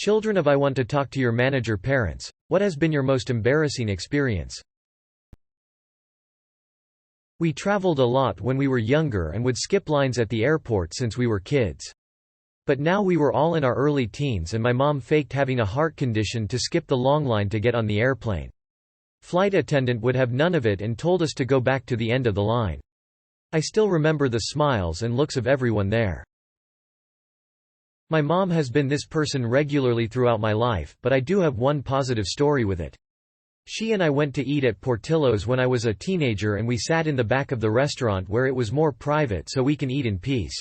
Children of I want to talk to your manager parents. What has been your most embarrassing experience? We traveled a lot when we were younger and would skip lines at the airport since we were kids. But now we were all in our early teens and my mom faked having a heart condition to skip the long line to get on the airplane. Flight attendant would have none of it and told us to go back to the end of the line. I still remember the smiles and looks of everyone there. My mom has been this person regularly throughout my life, but I do have one positive story with it. She and I went to eat at Portillo's when I was a teenager and we sat in the back of the restaurant where it was more private so we can eat in peace.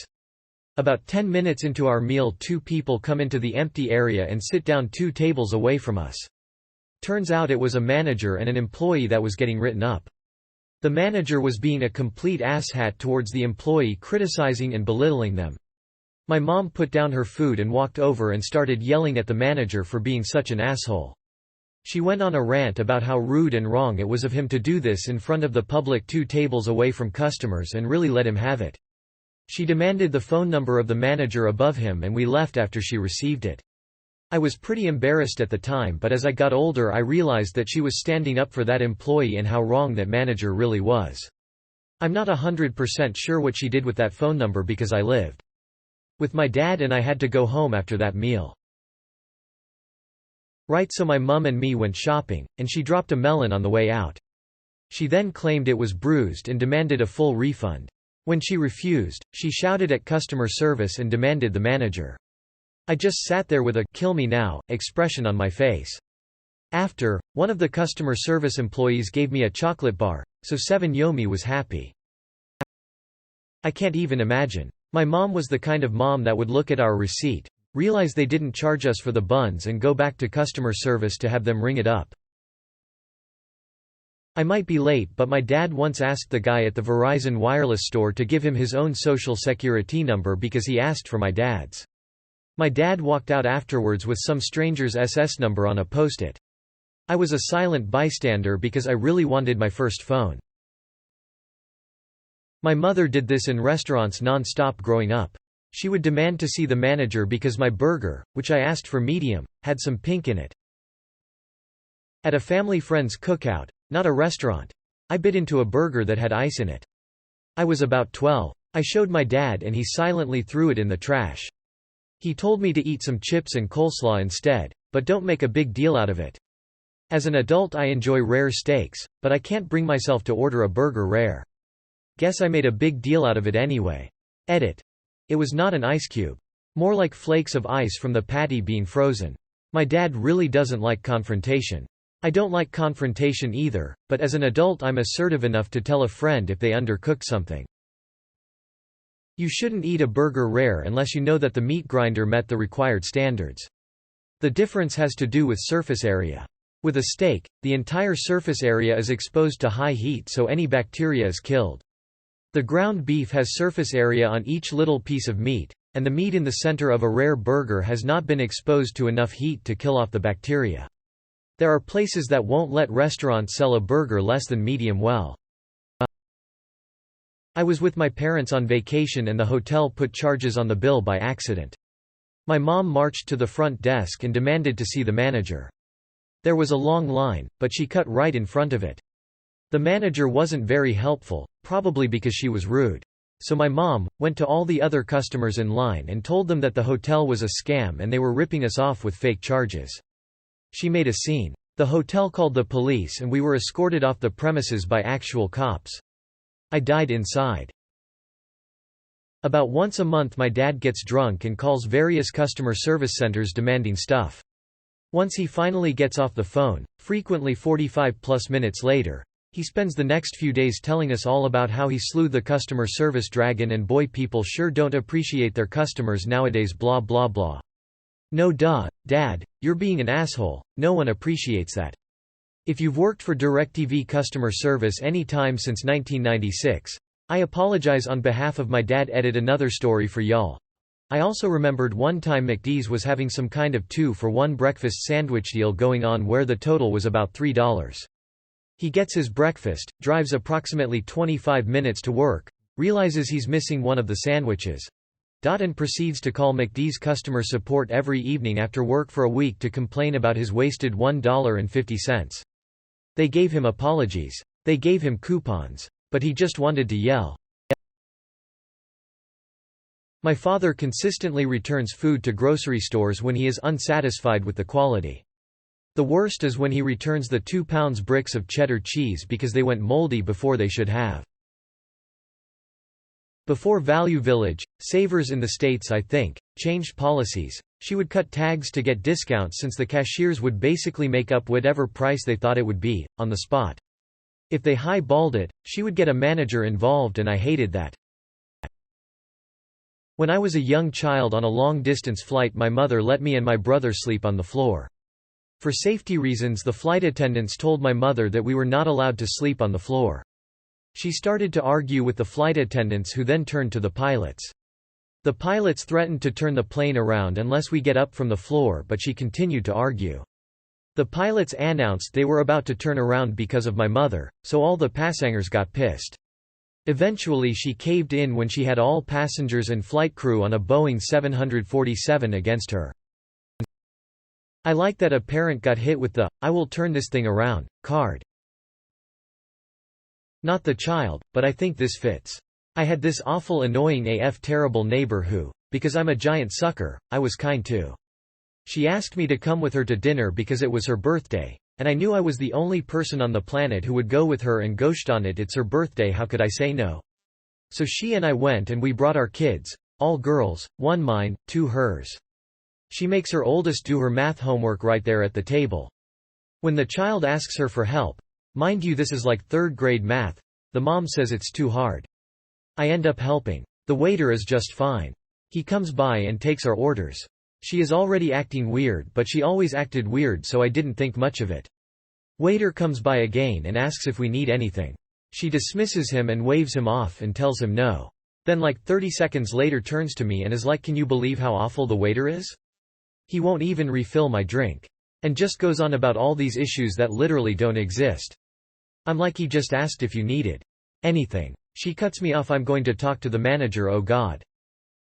About 10 minutes into our meal, 2 people come into the empty area and sit down 2 tables away from us. Turns out it was a manager and an employee that was getting written up. The manager was being a complete asshat towards the employee, criticizing and belittling them. My mom put down her food and walked over and started yelling at the manager for being such an asshole. She went on a rant about how rude and wrong it was of him to do this in front of the public 2 tables away from customers and really let him have it. She demanded the phone number of the manager above him and we left after she received it. I was pretty embarrassed at the time, but as I got older I realized that she was standing up for that employee and how wrong that manager really was. I'm not 100% sure what she did with that phone number because I lived with my dad and I had to go home after that meal. Right, so my mum and me went shopping, and she dropped a melon on the way out. She then claimed it was bruised and demanded a full refund. When she refused, she shouted at customer service and demanded the manager. I just sat there with a "kill me now" expression on my face. After, one of the customer service employees gave me a chocolate bar, so 7 Yomi was happy. I can't even imagine. My mom was the kind of mom that would look at our receipt, realize they didn't charge us for the buns and go back to customer service to have them ring it up. I might be late, but my dad once asked the guy at the Verizon wireless store to give him his own social security number because he asked for my dad's. My dad walked out afterwards with some stranger's SS number on a post-it. I was a silent bystander because I really wanted my first phone. My mother did this in restaurants non-stop growing up. She would demand to see the manager because my burger, which I asked for medium, had some pink in it. At a family friend's cookout, not a restaurant, I bit into a burger that had ice in it. I was about 12. I showed my dad and he silently threw it in the trash. He told me to eat some chips and coleslaw instead, but don't make a big deal out of it. As an adult I enjoy rare steaks, but I can't bring myself to order a burger rare. Guess I made a big deal out of it anyway. Edit. It was not an ice cube. More like flakes of ice from the patty being frozen. My dad really doesn't like confrontation. I don't like confrontation either, but as an adult I'm assertive enough to tell a friend if they undercook something. You shouldn't eat a burger rare unless you know that the meat grinder met the required standards. The difference has to do with surface area. With a steak, the entire surface area is exposed to high heat so any bacteria is killed. The ground beef has surface area on each little piece of meat, and the meat in the center of a rare burger has not been exposed to enough heat to kill off the bacteria. There are places that won't let restaurants sell a burger less than medium well. I was with my parents on vacation and the hotel put charges on the bill by accident. My mom marched to the front desk and demanded to see the manager. There was a long line, but she cut right in front of it. The manager wasn't very helpful, probably because she was rude. So my mom went to all the other customers in line and told them that the hotel was a scam and they were ripping us off with fake charges. She made a scene. The hotel called the police and we were escorted off the premises by actual cops. I died inside. About once a month my dad gets drunk and calls various customer service centers demanding stuff. Once he finally gets off the phone, frequently 45+ minutes later, he spends the next few days telling us all about how he slew the customer service dragon and boy, people sure don't appreciate their customers nowadays, blah blah blah. No duh, Dad, you're being an asshole, no one appreciates that. If you've worked for DirecTV customer service any time since 1996, I apologize on behalf of my dad. Edit another story for y'all. I also remembered one time McD's was having some kind of 2-for-1 breakfast sandwich deal going on where the total was about $3. He gets his breakfast, drives approximately 25 minutes to work, realizes he's missing one of the sandwiches. and proceeds to call McD's customer support every evening after work for a week to complain about his wasted $1.50. They gave him apologies. They gave him coupons. But he just wanted to yell. My father consistently returns food to grocery stores when he is unsatisfied with the quality. The worst is when he returns the 2-pound bricks of cheddar cheese because they went moldy before they should have. Before Value Village, Savers in the States changed policies. She would cut tags to get discounts since the cashiers would basically make up whatever price they thought it would be, on the spot. If they high-balled it, she would get a manager involved and I hated that. When I was a young child on a long-distance flight, my mother let me and my brother sleep on the floor. For safety reasons, the flight attendants told my mother that we were not allowed to sleep on the floor. She started to argue with the flight attendants, who then turned to the pilots. The pilots threatened to turn the plane around unless we get up from the floor, but she continued to argue. The pilots announced they were about to turn around because of my mother, so all the passengers got pissed. Eventually she caved in when she had all passengers and flight crew on a Boeing 747 against her. I like that a parent got hit with the, "I will turn this thing around" card. Not the child, but I think this fits. I had this awful annoying AF terrible neighbor who, because I'm a giant sucker, I was kind to. She asked me to come with her to dinner because it was her birthday. And I knew I was the only person on the planet who would go with her, and gosh darn it, it's her birthday, how could I say no? So she and I went, and we brought our kids, all girls, 1 mine, 2 hers. She makes her oldest do her math homework right there at the table. When the child asks her for help, mind you this is like 3rd grade math, the mom says it's too hard. I end up helping. The waiter is just fine. He comes by and takes our orders. She is already acting weird, but she always acted weird, so I didn't think much of it. Waiter comes by again and asks if we need anything. She dismisses him and waves him off and tells him no. Then like 30 seconds later turns to me and is like, "Can you believe how awful the waiter is? He won't even refill my drink." And just goes on about all these issues that literally don't exist. I'm like, he just asked if you needed anything. She cuts me off. I'm going to talk to the manager, oh God.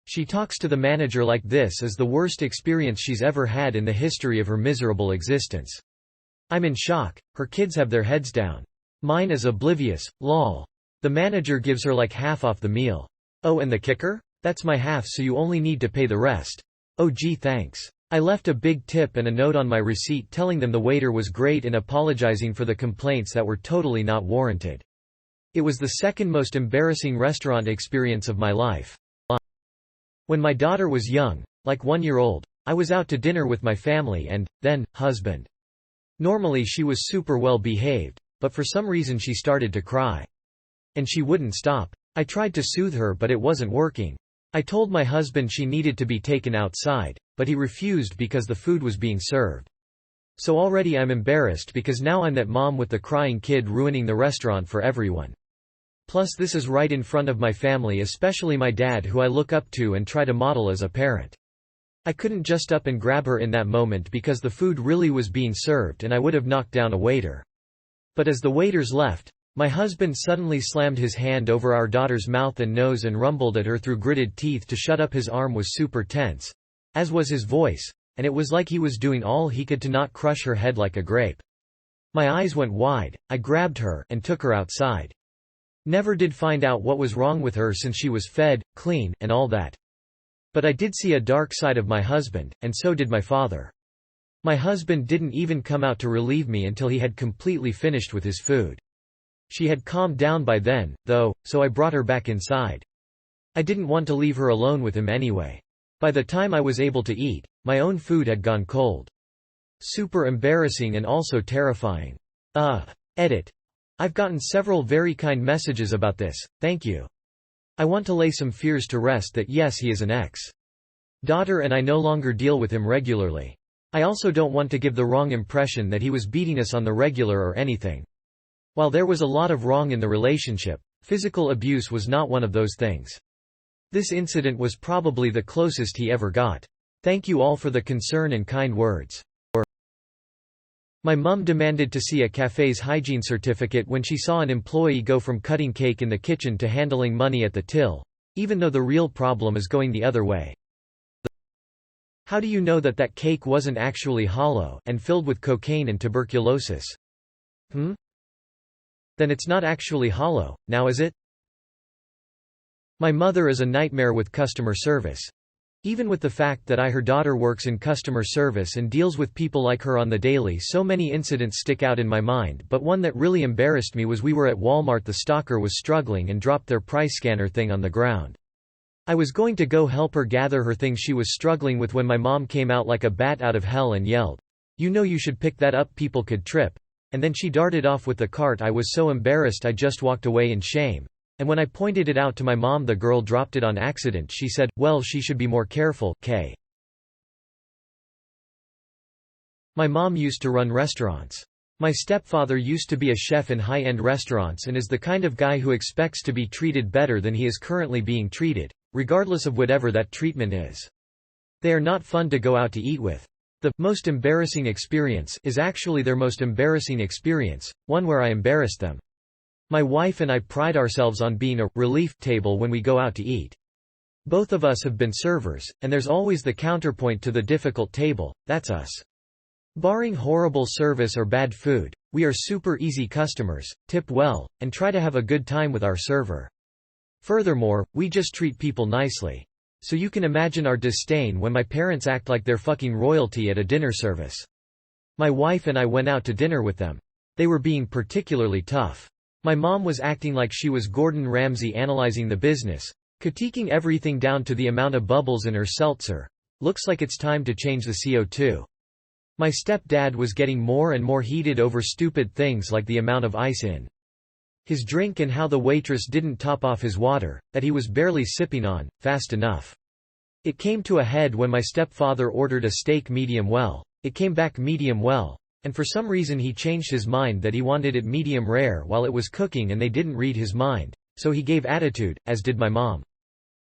She talks to the manager like this is the worst experience she's ever had in the history of her miserable existence. I'm in shock. Her kids have their heads down. Mine is oblivious, lol. The manager gives her like half off the meal. Oh, and the kicker? That's my half, so you only need to pay the rest. Oh gee, thanks. I left a big tip and a note on my receipt telling them the waiter was great and apologizing for the complaints that were totally not warranted. It was the second most embarrassing restaurant experience of my life. When my daughter was young, like 1 year old, I was out to dinner with my family and, then, husband. Normally she was super well behaved, but for some reason she started to cry. And she wouldn't stop. I tried to soothe her, but it wasn't working. I told my husband she needed to be taken outside, but he refused because the food was being served. So already I'm embarrassed because now I'm that mom with the crying kid ruining the restaurant for everyone. Plus this is right in front of my family, especially my dad, who I look up to and try to model as a parent. I couldn't just up and grab her in that moment because the food really was being served and I would have knocked down a waiter. But as the waiters left, my husband suddenly slammed his hand over our daughter's mouth and nose and rumbled at her through gritted teeth to shut up. His arm was super tense, as was his voice, and it was like he was doing all he could to not crush her head like a grape. My eyes went wide. I grabbed her and took her outside. Never did find out what was wrong with her since she was fed, clean, and all that. But I did see a dark side of my husband, and so did my father. My husband didn't even come out to relieve me until he had completely finished with his food. She had calmed down by then, though, so I brought her back inside. I didn't want to leave her alone with him anyway. By the time I was able to eat, my own food had gone cold. Super embarrassing and also terrifying. Edit. I've gotten several very kind messages about this, thank you. I want to lay some fears to rest that yes, he is an ex-daughter and I no longer deal with him regularly. I also don't want to give the wrong impression that he was beating us on the regular or anything. While there was a lot of wrong in the relationship, physical abuse was not one of those things. This incident was probably the closest he ever got. Thank you all for the concern and kind words. My mum demanded to see a cafe's hygiene certificate when she saw an employee go from cutting cake in the kitchen to handling money at the till. even though the real problem is going the other way. How do you know that that cake wasn't actually hollow and filled with cocaine and tuberculosis? Then it's not actually hollow, now is it? My mother is a nightmare with customer service. Even with the fact that her daughter works in customer service and deals with people like her on the daily, so many incidents stick out in my mind, but one that really embarrassed me was we were at Walmart, the stalker was struggling and dropped their price scanner thing on the ground. I was going to go help her gather her things she was struggling with when my mom came out like a bat out of hell and yelled, "You know you should pick that up, people could trip," and then she darted off with the cart. I was so embarrassed I just walked away in shame. And when I pointed it out to my mom, the girl dropped it on accident. She said, "Well, she should be more careful, K." My mom used to run restaurants. My stepfather used to be a chef in high-end restaurants and is the kind of guy who expects to be treated better than he is currently being treated, regardless of whatever that treatment is. They are not fun to go out to eat with. The most embarrassing experience is actually their most embarrassing experience, one where I embarrassed them. My wife and I pride ourselves on being a relief table when we go out to eat. Both of us have been servers, and there's always the counterpoint to the difficult table, that's us. Barring horrible service or bad food, we are super easy customers, tip well, and try to have a good time with our server. Furthermore, we just treat people nicely. So you can imagine our disdain when my parents act like they're fucking royalty at a dinner service. My wife and I went out to dinner with them. They were being particularly tough. My mom was acting like she was Gordon Ramsay analyzing the business, critiquing everything down to the amount of bubbles in her seltzer. Looks like it's time to change the CO2. My stepdad was getting more and more heated over stupid things like the amount of ice in his drink and how the waitress didn't top off his water, that he was barely sipping on, fast enough. It came to a head when my stepfather ordered a steak medium well. It came back medium well. And for some reason he changed his mind that he wanted it medium rare while it was cooking, and they didn't read his mind, so he gave attitude, as did my mom.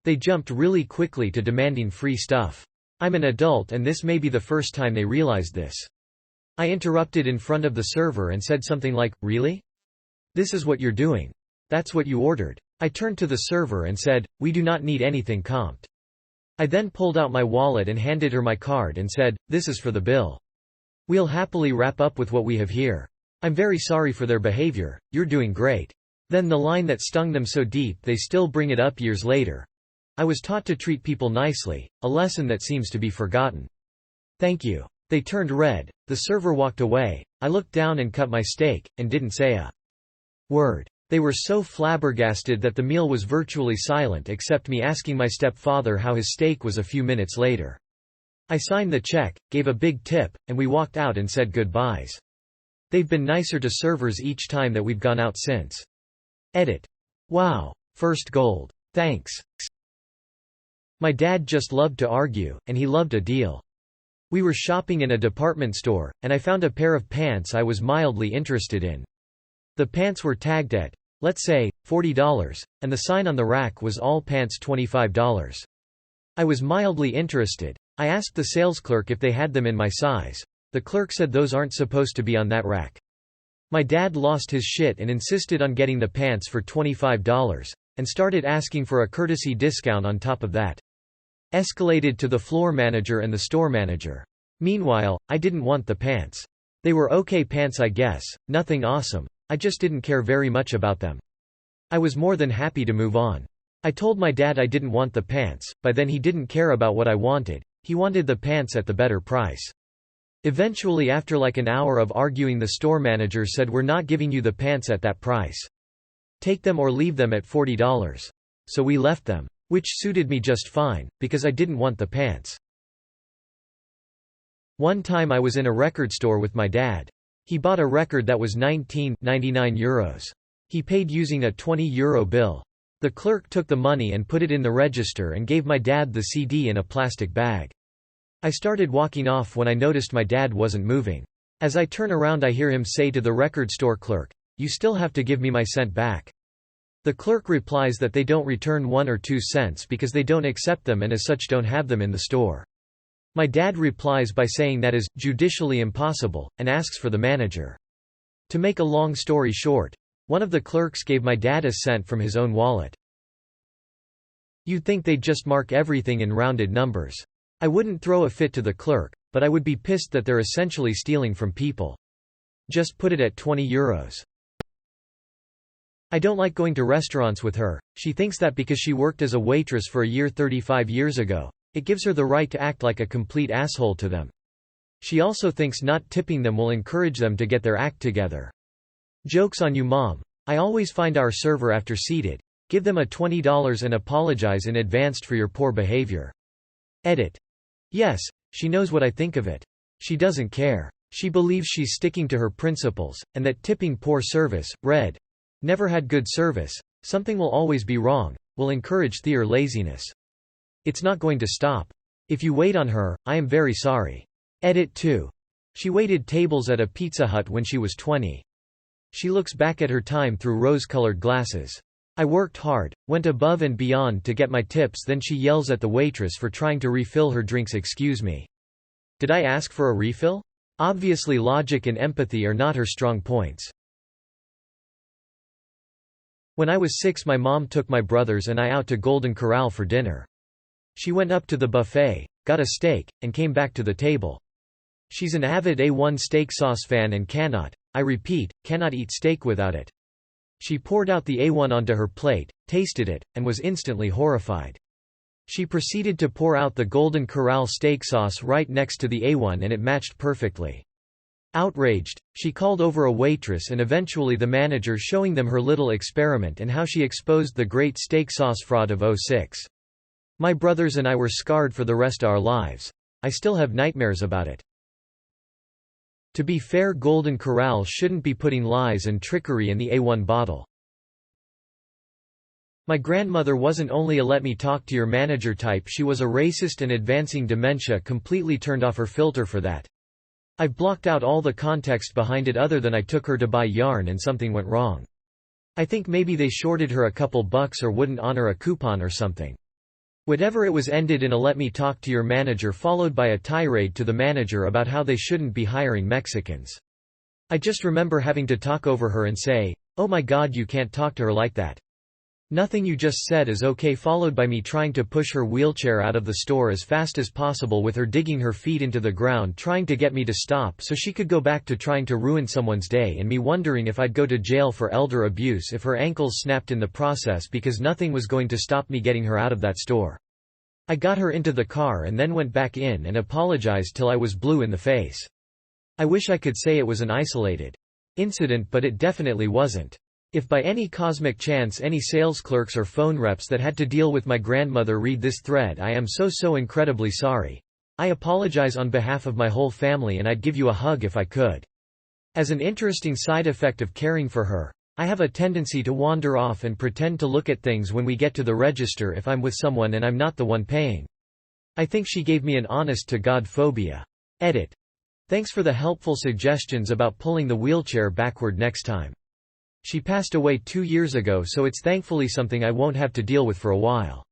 They jumped really quickly to demanding free stuff. I'm an adult and this may be the first time they realized this. I interrupted in front of the server and said something like, "Really? This is what you're doing? That's what you ordered?" I turned to the server and said, "We do not need anything comped." I then pulled out my wallet and handed her my card and said, "This is for the bill. We'll happily wrap up with what we have here. I'm very sorry for their behavior, you're doing great." Then the line that stung them so deep they still bring it up years later. I was taught to treat people nicely, a lesson that seems to be forgotten. "Thank you." They turned red. The server walked away. I looked down and cut my steak, and didn't say a word. They were so flabbergasted that the meal was virtually silent except me asking my stepfather how his steak was a few minutes later. I signed the check, gave a big tip, and we walked out and said goodbyes. They've been nicer to servers each time that we've gone out since. Edit. Wow. First gold. Thanks. My dad just loved to argue, and he loved a deal. We were shopping in a department store, and I found a pair of pants I was mildly interested in. The pants were tagged at, let's say, $40, and the sign on the rack was all pants $25. I was mildly interested. I asked the sales clerk if they had them in my size. The clerk said those aren't supposed to be on that rack. My dad lost his shit and insisted on getting the pants for $25, and started asking for a courtesy discount on top of that. Escalated to the floor manager and the store manager. Meanwhile, I didn't want the pants. They were okay pants, I guess, nothing awesome. I just didn't care very much about them. I was more than happy to move on. I told my dad I didn't want the pants, but then he didn't care about what I wanted. He wanted the pants at the better price. Eventually, after like an hour of arguing, the store manager said, "We're not giving you the pants at that price. Take them or leave them at $40. So we left them. Which suited me just fine, because I didn't want the pants. One time I was in a record store with my dad. He bought a record that was €19.99. He paid using a €20 bill. The clerk took the money and put it in the register and gave my dad the CD in a plastic bag. I started walking off when I noticed my dad wasn't moving. As I turn around, I hear him say to the record store clerk, "You still have to give me my cent back." The clerk replies that they don't return 1 or 2 cents because they don't accept them and as such don't have them in the store. My dad replies by saying that is judicially impossible, and asks for the manager. To make a long story short, one of the clerks gave my dad a cent from his own wallet. You'd think they'd just mark everything in rounded numbers. I wouldn't throw a fit to the clerk, but I would be pissed that they're essentially stealing from people. Just put it at €20. I don't like going to restaurants with her. She thinks that because she worked as a waitress for a year 35 years ago, it gives her the right to act like a complete asshole to them. She also thinks not tipping them will encourage them to get their act together. Joke's on you, Mom. I always find our server after seated. Give them a $20 and apologize in advance for your poor behavior. Edit. Yes, she knows what I think of it. She doesn't care. She believes she's sticking to her principles, and that tipping poor service, red, never had good service, something will always be wrong, will encourage their laziness. It's not going to stop. If you wait on her, I am very sorry. Edit 2. She waited tables at a Pizza Hut when she was 20. She looks back at her time through rose-colored glasses. I worked hard, went above and beyond to get my tips, then she yells at the waitress for trying to refill her drinks. Excuse me. Did I ask for a refill? Obviously logic and empathy are not her strong points. When I was 6, my mom took my brothers and I out to Golden Corral for dinner. She went up to the buffet, got a steak, and came back to the table. She's an avid A1 steak sauce fan and cannot, I repeat, cannot eat steak without it. She poured out the A1 onto her plate, tasted it, and was instantly horrified. She proceeded to pour out the Golden Corral steak sauce right next to the A1 and it matched perfectly. Outraged, she called over a waitress and eventually the manager, showing them her little experiment and how she exposed the great steak sauce fraud of '06. My brothers and I were scarred for the rest of our lives. I still have nightmares about it. To be fair, Golden Corral shouldn't be putting lies and trickery in the A1 bottle. My grandmother wasn't only a let me talk to your manager type, she was a racist, and advancing dementia completely turned off her filter for that. I've blocked out all the context behind it other than I took her to buy yarn and something went wrong. I think maybe they shorted her a couple bucks or wouldn't honor a coupon or something. Whatever it was ended in a let me talk to your manager followed by a tirade to the manager about how they shouldn't be hiring Mexicans. I just remember having to talk over her and say, "Oh my God, you can't talk to her like that. Nothing you just said is okay," followed by me trying to push her wheelchair out of the store as fast as possible with her digging her feet into the ground trying to get me to stop so she could go back to trying to ruin someone's day, and me wondering if I'd go to jail for elder abuse if her ankles snapped in the process because nothing was going to stop me getting her out of that store. I got her into the car and then went back in and apologized till I was blue in the face. I wish I could say it was an isolated incident, but it definitely wasn't. If by any cosmic chance any sales clerks or phone reps that had to deal with my grandmother read this thread, I am so incredibly sorry. I apologize on behalf of my whole family and I'd give you a hug if I could. As an interesting side effect of caring for her, I have a tendency to wander off and pretend to look at things when we get to the register if I'm with someone and I'm not the one paying. I think she gave me an honest-to-God phobia. Edit. Thanks for the helpful suggestions about pulling the wheelchair backward next time. She passed away 2 years ago, so it's thankfully something I won't have to deal with for a while.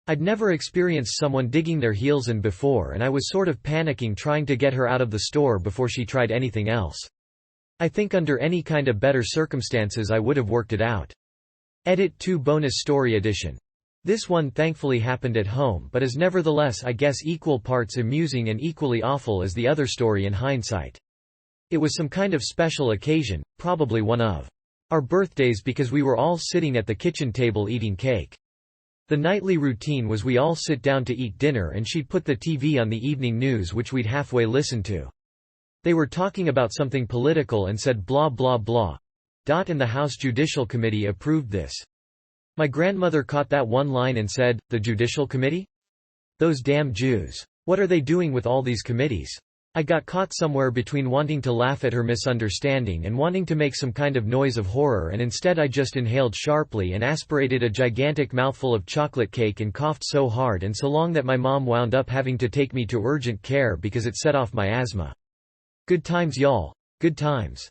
I'd never experienced someone digging their heels in before, and I was sort of panicking trying to get her out of the store before she tried anything else. I think under any kind of better circumstances I would have worked it out. Edit 2 Bonus Story Edition. This one thankfully happened at home but is nevertheless, I guess, equal parts amusing and equally awful as the other story in hindsight. It was some kind of special occasion, probably one of our birthdays, because we were all sitting at the kitchen table eating cake. The nightly routine was we all sit down to eat dinner and she'd put the TV on the evening news, which we'd halfway listen to. They were talking about something political and said blah blah blah. And the House Judicial Committee approved this. My grandmother caught that one line and said, "The Judicial Committee? Those damn Jews. What are they doing with all these committees?" I got caught somewhere between wanting to laugh at her misunderstanding and wanting to make some kind of noise of horror, and instead I just inhaled sharply and aspirated a gigantic mouthful of chocolate cake and coughed so hard and so long that my mom wound up having to take me to urgent care because it set off my asthma. Good times, y'all. Good times.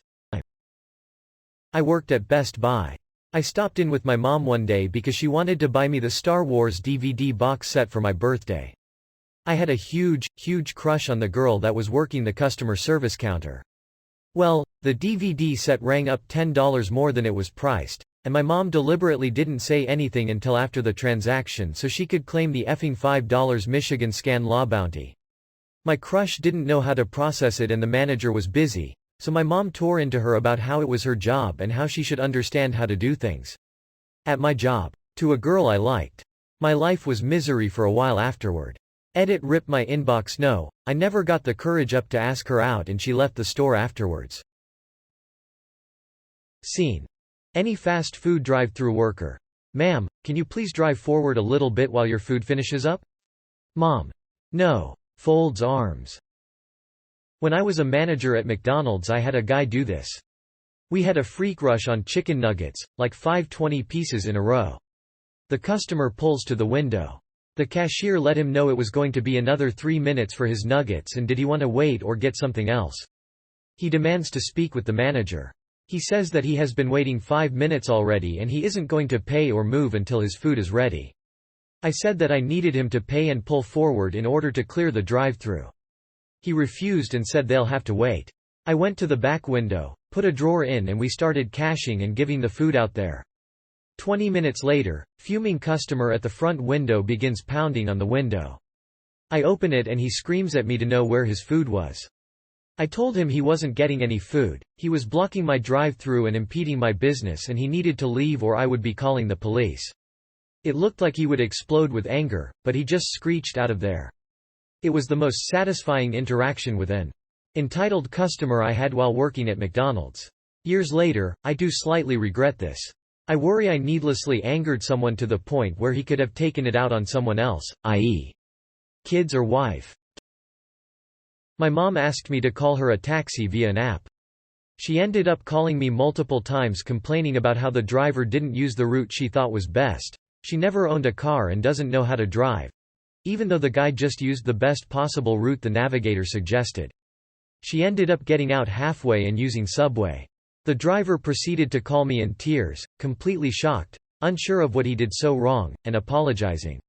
I worked at Best Buy. I stopped in with my mom one day because she wanted to buy me the Star Wars DVD box set for my birthday. I had a huge crush on the girl that was working the customer service counter. Well, the DVD set rang up $10 more than it was priced. and my mom deliberately didn't say anything until after the transaction so she could claim the effing $5 Michigan Scan Law bounty. My crush didn't know how to process it and the manager was busy, so my mom tore into her about how it was her job and how she should understand how to do things. At my job. To a girl I liked. My life was misery for a while afterward. Edit rip my inbox. No, I never got the courage up to ask her out and she left the store afterwards. Scene. Any fast food drive-thru worker. Ma'am, can you please drive forward a little bit while your food finishes up? Mom. No. Folds arms. When I was a manager at McDonald's I had a guy do this. We had a freak rush on chicken nuggets, like 520 pieces in a row. The customer pulls to the window. The cashier let him know it was going to be another 3 minutes for his nuggets and did he want to wait or get something else. He demands to speak with the manager. He says that he has been waiting 5 minutes already and he isn't going to pay or move until his food is ready. I said that I needed him to pay and pull forward in order to clear the drive-thru. He refused and said they'll have to wait. I went to the back window, put a drawer in and we started cashing and giving the food out there. 20 minutes later, fuming customer at the front window begins pounding on the window. I open it and he screams at me to know where his food was. I told him he wasn't getting any food, he was blocking my drive-thru and impeding my business and he needed to leave or I would be calling the police. It looked like he would explode with anger, but he just screeched out of there. It was the most satisfying interaction with an entitled customer I had while working at McDonald's. Years later, I do slightly regret this. I worry I needlessly angered someone to the point where he could have taken it out on someone else, i.e. kids or wife. My mom asked me to call her a taxi via an app. She ended up calling me multiple times complaining about how the driver didn't use the route she thought was best. She never owned a car and doesn't know how to drive, even though the guy just used the best possible route the navigator suggested. She ended up getting out halfway and using Subway. The driver proceeded to call me in tears, completely shocked, unsure of what he did so wrong, and apologizing.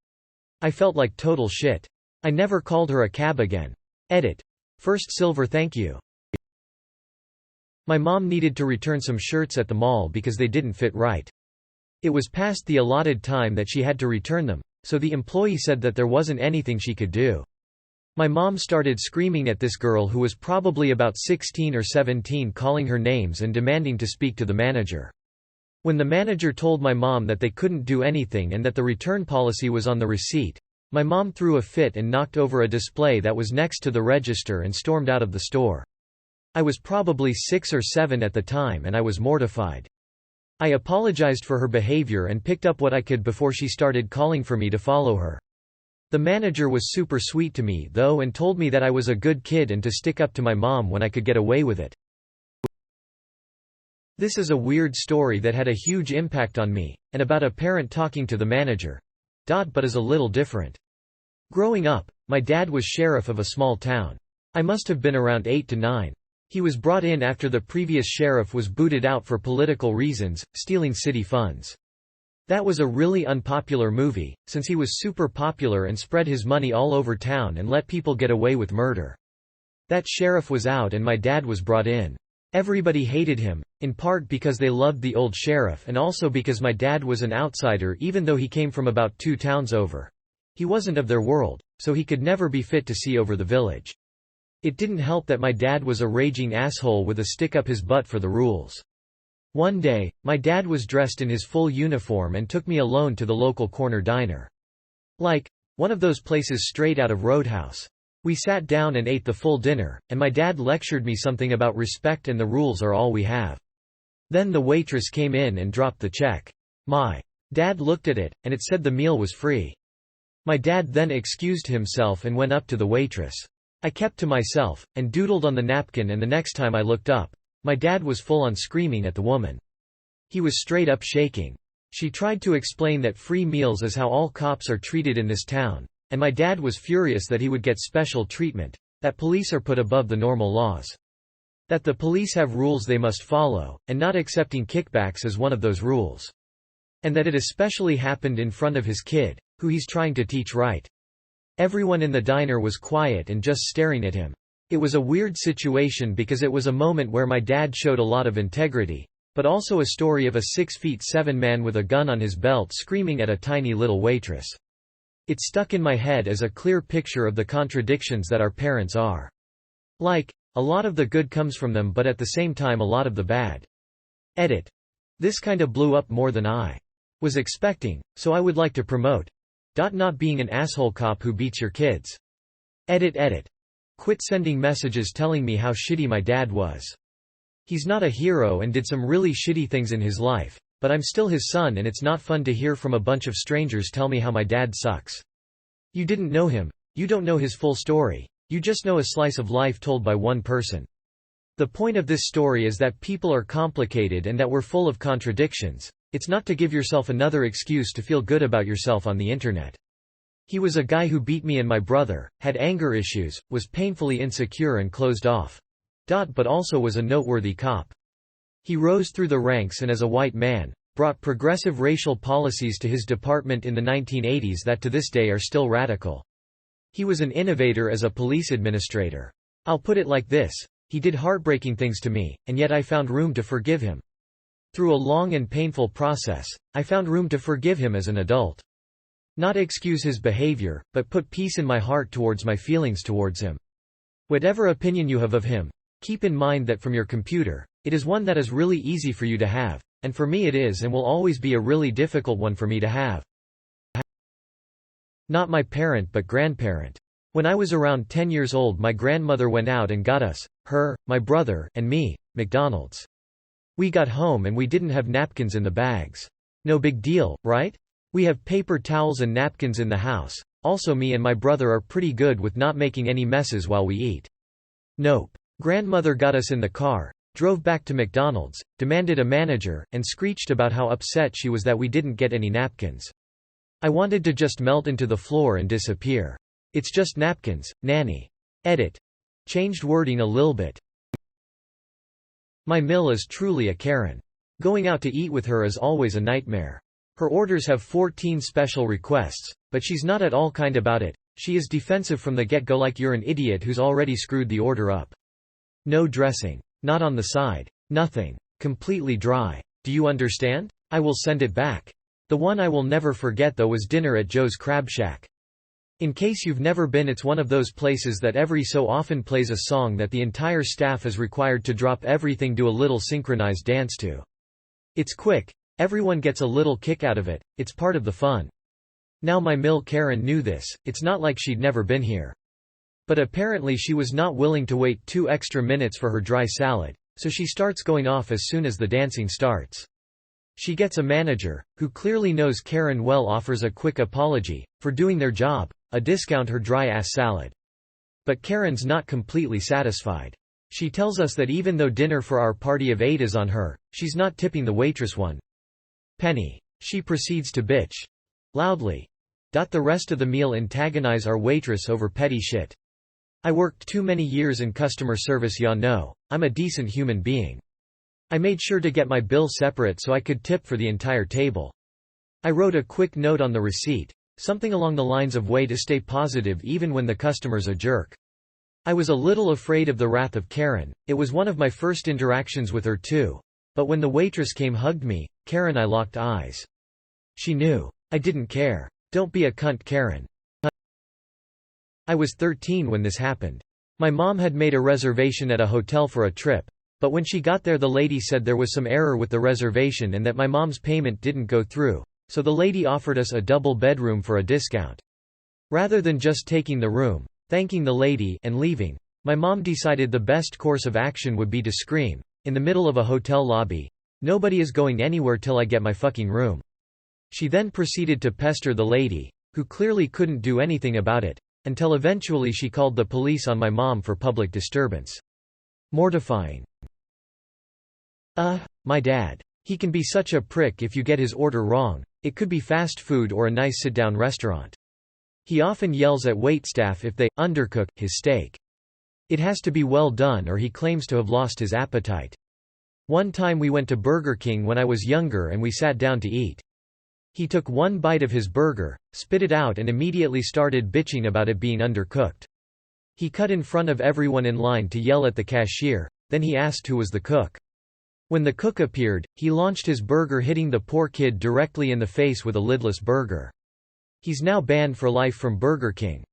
I felt like total shit. I never called her a cab again. Edit. First silver thank you. My mom needed to return some shirts at the mall because they didn't fit right. It was past the allotted time that she had to return them, so the employee said that there wasn't anything she could do. My mom started screaming at this girl who was probably about 16 or 17, calling her names and demanding to speak to the manager. When the manager told my mom that they couldn't do anything and that the return policy was on the receipt, my mom threw a fit and knocked over a display that was next to the register and stormed out of the store. I was probably 6 or 7 at the time and I was mortified. I apologized for her behavior and picked up what I could before she started calling for me to follow her. The manager was super sweet to me though and told me that I was a good kid and to stick up to my mom when I could get away with it. This is a weird story that had a huge impact on me, and about a parent talking to the manager. But is a little different. Growing up, my dad was sheriff of a small town. I must have been around 8 to 9. He was brought in after the previous sheriff was booted out for political reasons, stealing city funds. That was a really unpopular movie, since he was super popular and spread his money all over town and let people get away with murder. That sheriff was out and my dad was brought in. Everybody hated him, in part because they loved the old sheriff and also because my dad was an outsider even though he came from about 2 towns over. He wasn't of their world, so he could never be fit to see over the village. It didn't help that my dad was a raging asshole with a stick up his butt for the rules. One day, my dad was dressed in his full uniform and took me alone to the local corner diner. Like one of those places straight out of Roadhouse. We sat down and ate the full dinner, and my dad lectured me something about respect and the rules are all we have. Then the waitress came in and dropped the check. My dad looked at it, and it said the meal was free. My dad then excused himself and went up to the waitress. I kept to myself, and doodled on the napkin, and the next time I looked up, my dad was full on screaming at the woman. He was straight up shaking. She tried to explain that free meals is how all cops are treated in this town, and my dad was furious that he would get special treatment, that police are put above the normal laws. That the police have rules they must follow, and not accepting kickbacks is one of those rules. And that it especially happened in front of his kid, who he's trying to teach right. Everyone in the diner was quiet and just staring at him. It was a weird situation because it was a moment where my dad showed a lot of integrity, but also a story of a 6'7" man with a gun on his belt screaming at a tiny little waitress. It stuck in my head as a clear picture of the contradictions that our parents are. Like, a lot of the good comes from them but at the same time a lot of the bad. Edit. This kinda blew up more than I was expecting, so I would like to promote. Not being an asshole cop who beats your kids. Edit. Quit sending messages telling me how shitty my dad was. He's not a hero and did some really shitty things in his life, but I'm still his son and it's not fun to hear from a bunch of strangers tell me how my dad sucks. You didn't know him. You don't know his full story. You just know a slice of life told by one person. The point of this story is that people are complicated and that we're full of contradictions. It's not to give yourself another excuse to feel good about yourself on the internet. He was a guy who beat me and my brother, had anger issues, was painfully insecure and closed off. But also was a noteworthy cop. He rose through the ranks and as a white man, brought progressive racial policies to his department in the 1980s that to this day are still radical. He was an innovator as a police administrator. I'll put it like this, he did heartbreaking things to me, and yet I found room to forgive him. Through a long and painful process, I found room to forgive him as an adult. Not excuse his behavior, but put peace in my heart towards my feelings towards him. Whatever opinion you have of him, keep in mind that from your computer, it is one that is really easy for you to have, and for me it is and will always be a really difficult one for me to have. Not my parent but grandparent. When I was around 10 years old my grandmother went out and got us, her, my brother, and me, McDonald's. We got home and we didn't have napkins in the bags. No big deal, right? We have paper towels and napkins in the house, also me and my brother are pretty good with not making any messes while we eat. Nope. Grandmother got us in the car, drove back to McDonald's, demanded a manager, and screeched about how upset she was that we didn't get any napkins. I wanted to just melt into the floor and disappear. It's just napkins, nanny. Edit. Changed wording a little bit. My Mill is truly a Karen. Going out to eat with her is always a nightmare. Her orders have 14 special requests, but she's not at all kind about it. She is defensive from the get-go like you're an idiot who's already screwed the order up. No dressing. Not on the side. Nothing. Completely dry. Do you understand? I will send it back. The one I will never forget though was dinner at Joe's Crab Shack. In case you've never been, it's one of those places that every so often plays a song that the entire staff is required to drop everything do a little synchronized dance to. It's quick. Everyone gets a little kick out of it, it's part of the fun. Now my Mill Karen knew this, it's not like she'd never been here. But apparently she was not willing to wait 2 extra minutes for her dry salad, so she starts going off as soon as the dancing starts. She gets a manager, who clearly knows Karen well, offers a quick apology, for doing their job, a discount her dry-ass salad. But Karen's not completely satisfied. She tells us that even though dinner for our party of 8 is on her, she's not tipping the waitress one penny. She proceeds to bitch. Loudly. The rest of the meal antagonize our waitress over petty shit. I worked too many years in customer service, y'all know. I'm a decent human being. I made sure to get my bill separate so I could tip for the entire table. I wrote a quick note on the receipt, something along the lines of way to stay positive even when the customer's a jerk. I was a little afraid of the wrath of Karen, it was one of my first interactions with her too. But when the waitress came hugged me, Karen I locked eyes. She knew. I didn't care. Don't be a cunt, Karen. I was 13 when this happened. My mom had made a reservation at a hotel for a trip, but when she got there the lady said there was some error with the reservation and that my mom's payment didn't go through, so the lady offered us a double bedroom for a discount. Rather than just taking the room, thanking the lady, and leaving, my mom decided the best course of action would be to scream, in the middle of a hotel lobby, "Nobody is going anywhere till I get my fucking room." She then proceeded to pester the lady, who clearly couldn't do anything about it, until eventually she called the police on my mom for public disturbance. Mortifying. My dad. He can be such a prick if you get his order wrong, it could be fast food or a nice sit-down restaurant. He often yells at waitstaff if they undercook his steak. It has to be well done or he claims to have lost his appetite. One time we went to Burger King when I was younger and we sat down to eat. He took one bite of his burger, spit it out and immediately started bitching about it being undercooked. He cut in front of everyone in line to yell at the cashier, then he asked who was the cook. When the cook appeared, he launched his burger, hitting the poor kid directly in the face with a lidless burger. He's now banned for life from Burger King.